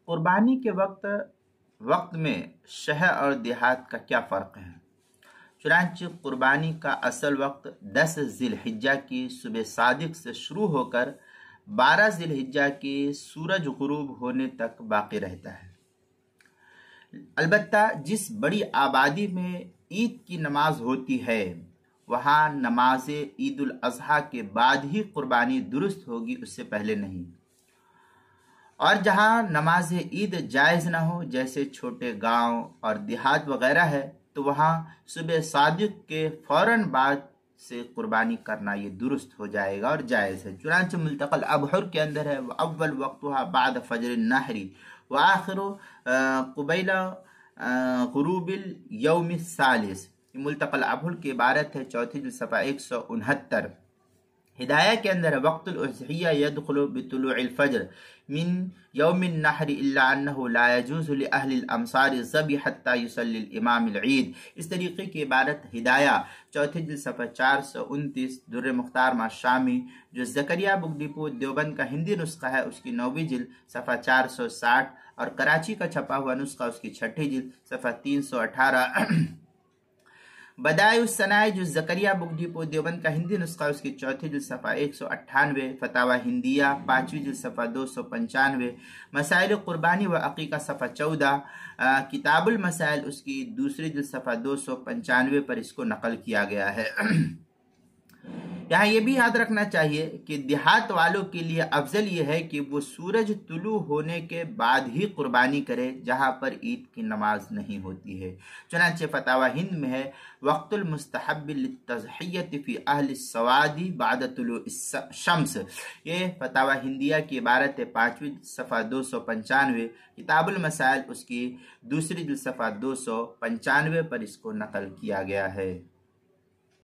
قربانی کے وقت میں شہر اور دیہات کا کیا فرق ہے؟ چنانچہ قربانی کا اصل وقت 10 ذی الحجہ کی صبح صادق سے شروع ہو کر 12 ذی الحجہ کی سورج غروب ہونے تک باقی رہتا ہے۔ البتہ جس بڑی آبادی میں عید کی نماز ہوتی ہے وہاں نماز عید الاضحیٰ کے بعد ہی قربانی درست ہوگی، اس سے پہلے نہیں۔ اور جہاں نماز عید جائز نہ ہو جیسے چھوٹے گاؤں اور دیہات وغیرہ ہے تو وہاں صبح صادق کے فوراً بعد سے قربانی کرنا یہ درست ہو جائے گا اور جائز ہے۔ چنانچہ ملتقى الابحر کے اندر ہے وَأَوَّلُ وَقْتُهَا بَعْدَ فَجْرِ النَّحْرِ وَآخِرُ قُبَيْلَ غروب اليوم الثالث۔ ملتقى الابحر کی عبارت ہے، چوتھی جلد صفحہ 169۔ ہدایہ کے اندر وقت الاضحیہ يدخل بطلوع الفجر من یوم النحر الا انه لا يجوز لاہل الامصار الذبح حتى يصلي الامام العید۔ اس طریقے کی عبارت ہدایہ چوتھی جلد صفحہ 429، در مختار مع شامی جو زکریا بک ڈپو دیوبند کا ہندی نسخہ ہے اس کی 9ویں جلد صفحہ 460 اور کراچی کا چھپا ہوا نسخہ اس کی 6ٹھی جلد صفحہ 318۔ بدائع الصنائع جو زکریا بک ڈپو دیوبند کا ہندی نسخہ اس کی 4تھی جلد صفحہ 198، فتاوی ہندیہ 5ویں جلد صفحہ 295، مسائل قربانی و عقیقہ صفحہ 14، کتاب المسائل اس کی 2ری جلد صفحہ 295 پر اس کو نقل کیا گیا ہے۔ یہاں یہ بھی یاد رکھنا چاہیے کہ دیہات والوں کے لیے افضل یہ ہے کہ وہ سورج طلوع ہونے کے بعد ہی قربانی کرے جہاں پر عید کی نماز نہیں ہوتی ہے۔ چنانچہ فتاوی ہند میں ہے وقت المستحب للتضحیۃ فی اہل السواد بعد طلوع الشمس۔ یہ فتاوی ہندیہ کی عبارت ہے، 5ویں صفحہ 295، کتاب المسائل اس کی 2ری جلد صفحہ 295 پر اس کو نقل کیا گیا ہے۔